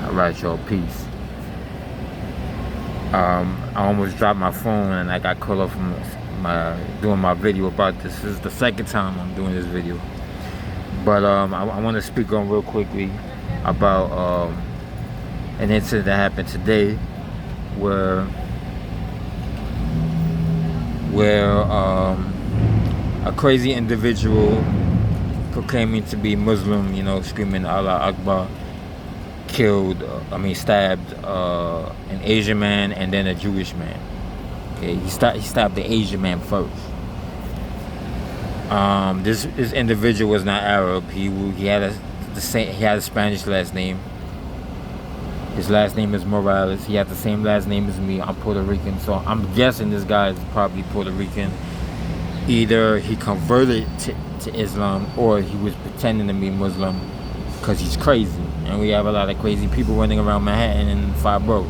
All right, y'all. Peace. I almost dropped my phone and I got cut off from doing my video about this. This is the second time I'm doing this video. But I want to speak on real quickly about an incident that happened today where a crazy individual proclaiming to be Muslim, screaming Allah Akbar, stabbed an Asian man and then a Jewish man. Okay, he stabbed the Asian man first. This individual was not Arab. He had a Spanish last name. His last name is Morales. He had the same last name as me. I'm Puerto Rican, so I'm guessing this guy is probably Puerto Rican. Either he converted to Islam or he was pretending to be Muslim because he's crazy. And we have a lot of crazy people running around Manhattan and 5 boroughs.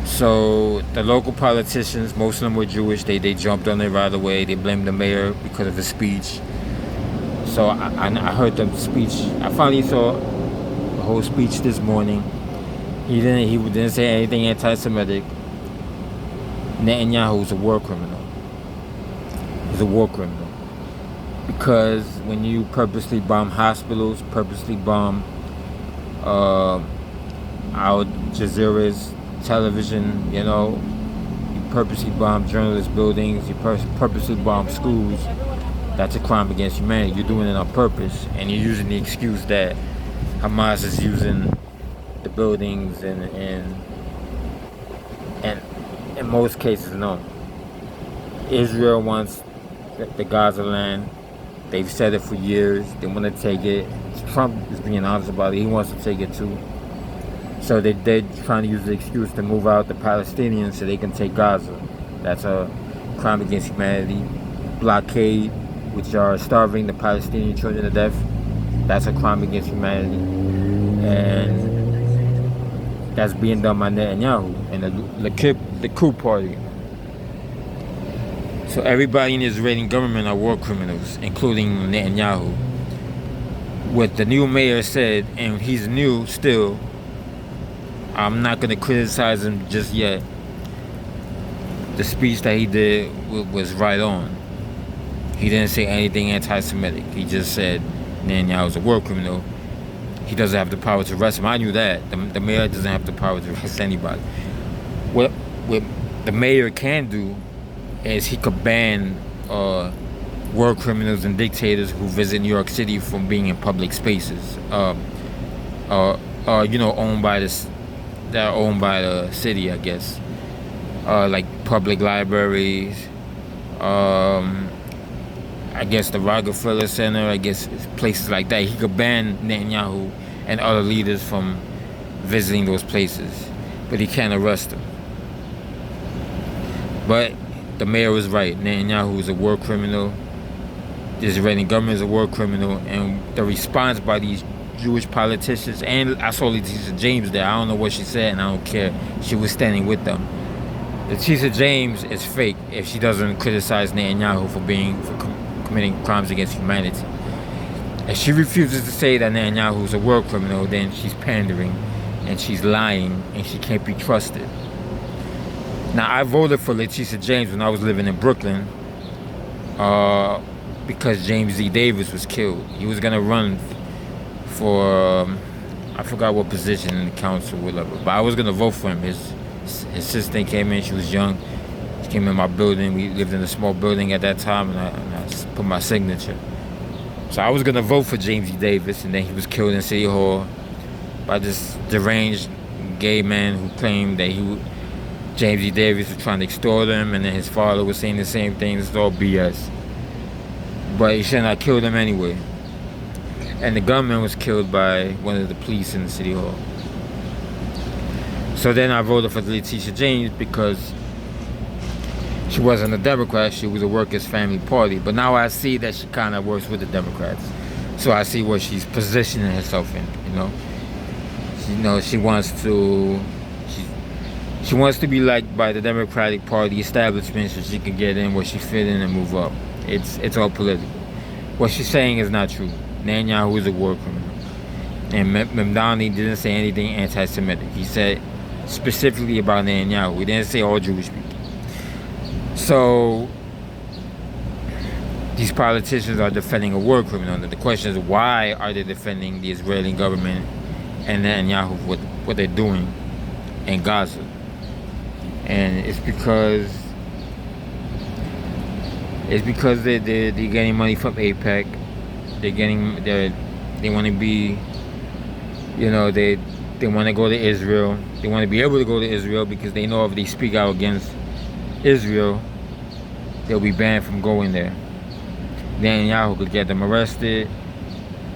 So the local politicians, most of them were Jewish, they jumped on it right away. They blamed the mayor because of his speech. So I heard the speech. I finally saw the whole speech this morning. He didn't say anything anti-Semitic. Netanyahu is a war criminal. He's a war criminal. Because when you purposely bomb hospitals, purposely bomb Al Jazeera's television, you purposely bomb journalist buildings, you purposely bomb schools, that's a crime against humanity. You're doing it on purpose, and you're using the excuse that Hamas is using the buildings and in most cases, no. Israel wants the Gaza land. They've said it for years. They want to take it. Trump is being honest about it. He wants to take it too. So they're trying to use the excuse to move out the Palestinians so they can take Gaza. That's a crime against humanity. Blockade, which are starving the Palestinian children to death. That's a crime against humanity. And that's being done by Netanyahu and the coup party. So everybody in the Israeli government are war criminals, including Netanyahu. What the new mayor said, and he's new still, I'm not going to criticize him just yet. The speech that he did was right on. He didn't say anything anti-Semitic. He just said Netanyahu's a war criminal. He doesn't have the power to arrest him. I knew that. The mayor doesn't have the power to arrest anybody. What the mayor can do is he could ban war criminals and dictators who visit New York City from being in public spaces, owned by that are owned by the city, I guess, like public libraries, I guess the Rockefeller Center, I guess places like that. He could ban Netanyahu and other leaders from visiting those places, but he can't arrest them. But the mayor was right. Netanyahu is a war criminal. The Israeli government is a war criminal, and the response by these Jewish politicians, and I saw Letitia James there. I don't know what she said, and I don't care. She was standing with them. Letitia James is fake if she doesn't criticize Netanyahu for committing crimes against humanity. If she refuses to say that Netanyahu is a war criminal, then she's pandering, and she's lying, and she can't be trusted. Now, I voted for Letitia James when I was living in Brooklyn because James E. Davis was killed. He was going to run for, I forgot what position in the council, whatever, but I was going to vote for him. His sister came in, she was young. She came in my building. We lived in a small building at that time, and I put my signature. So I was going to vote for James E. Davis, and then he was killed in City Hall by this deranged gay man who claimed that James E. Davis was trying to extort him, and then his father was saying the same thing. It's all BS. But he shouldn't have killed him anyway. And the gunman was killed by one of the police in the City Hall. So then I voted for Letitia James because she wasn't a Democrat, she was a Workers' Family Party. But now I see that she kind of works with the Democrats. So I see where she's positioning herself in, She wants to be liked by the Democratic Party establishment so she can get in where she fit in and move up. It's all political. What she's saying is not true. Netanyahu is a war criminal. And Mamdani didn't say anything anti-Semitic. He said specifically about Netanyahu. He didn't say all Jewish people. So these politicians are defending a war criminal. And the question is, why are they defending the Israeli government and Netanyahu for what they're doing in Gaza? And it's because they're getting money from AIPAC. They want to be, they want to go to Israel. They want to be able to go to Israel because they know if they speak out against Israel, they'll be banned from going there. Netanyahu could get them arrested.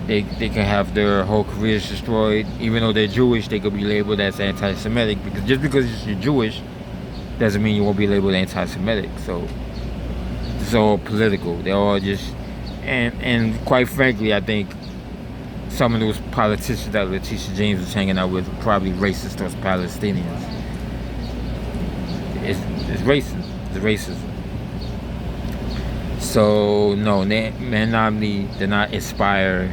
They can have their whole careers destroyed. Even though they're Jewish, they could be labeled as anti-Semitic, because just because you're Jewish doesn't mean you won't be labeled anti-Semitic. So it's all political. They're all just, and quite frankly, I think some of those politicians that Letitia James was hanging out with were probably racist towards Palestinians. It's racist. It's racism. So no, Manamni did not inspire,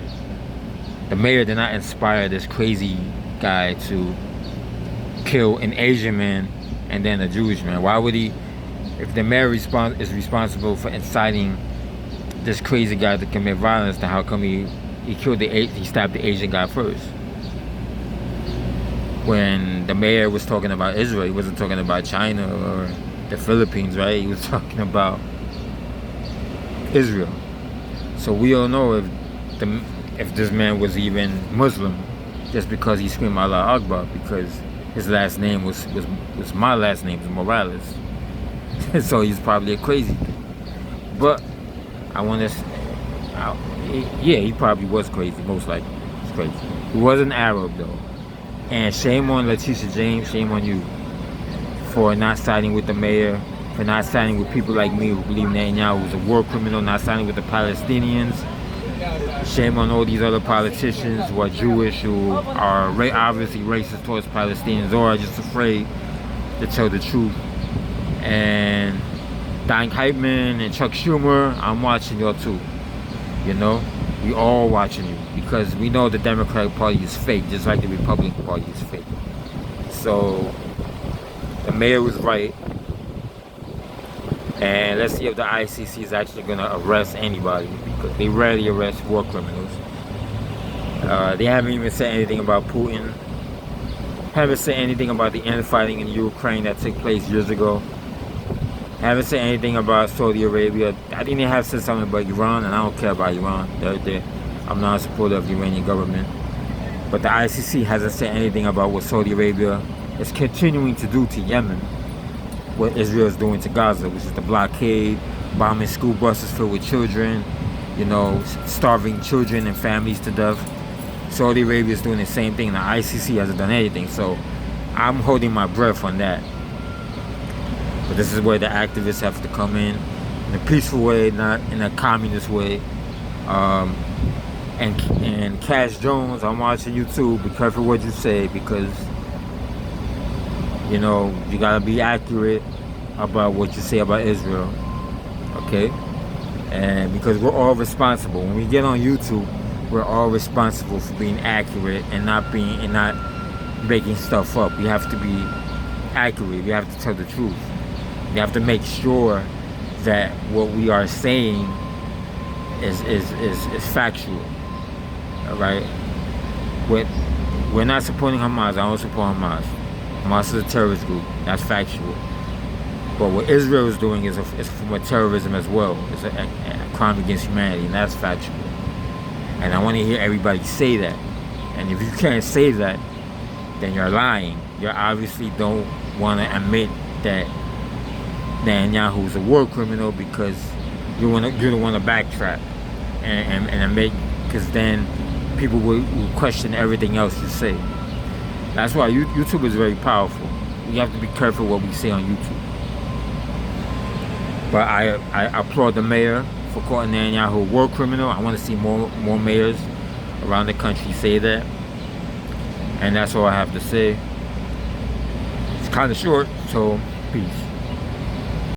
the mayor did not inspire this crazy guy to kill an Asian man and then a Jewish man. Why would he, if the mayor is responsible for inciting this crazy guy to commit violence, then how come he stabbed the Asian guy first? When the mayor was talking about Israel, he wasn't talking about China or the Philippines, right? He was talking about Israel. So we all know if this man was even Muslim, just because he screamed Allah Akbar, because his last name was my last name, was Morales. So he's probably a crazy thing. But I want to, yeah, he probably was crazy, most likely. He's crazy. He was an Arab though. And shame on Letitia James, shame on you for not siding with the mayor, for not signing with people like me who believe Netanyahu was a war criminal, not signing with the Palestinians. Shame on all these other politicians who are Jewish, who are obviously racist towards Palestinians, or are just afraid to tell the truth. And Don Heitman and Chuck Schumer, I'm watching y'all too. We all watching you, because we know the Democratic Party is fake, just like the Republican Party is fake. So the mayor was right. And let's see if the ICC is actually going to arrest anybody, because they rarely arrest war criminals. They haven't even said anything about Putin. Haven't said anything about the infighting in Ukraine that took place years ago. Haven't said anything about Saudi Arabia. I think they have said something about Iran, and I don't care about Iran. I'm not a supporter of the Iranian government. But the ICC hasn't said anything about what Saudi Arabia is continuing to do to Yemen, what Israel is doing to Gaza, which is the blockade, bombing school buses filled with children, starving children and families to death. Saudi Arabia is doing the same thing, and the ICC hasn't done anything. So I'm holding my breath on that. But this is where the activists have to come in a peaceful way, not in a communist way. And Cash Jones, I'm watching you too. Be careful what you say, because you gotta be accurate about what you say about Israel, okay? And because we're all responsible. When we get on YouTube, we're all responsible for being accurate and not making stuff up. We have to be accurate. We have to tell the truth. We have to make sure that what we are saying is factual. All right? We're not supporting Hamas. I don't support Hamas. Hamas is a terrorist group. That's factual. But what Israel is doing is a form of terrorism as well. It's a crime against humanity, and that's factual. And I want to hear everybody say that. And if you can't say that, then you're lying. You obviously don't want to admit that Netanyahu is a war criminal, because you don't want to backtrack and admit, because then people will question everything else you say. That's why YouTube is very powerful. We have to be careful what we say on YouTube. But I applaud the mayor for calling Netanyahu a war criminal. I want to see more mayors around the country say that. And that's all I have to say. It's kind of short, so peace.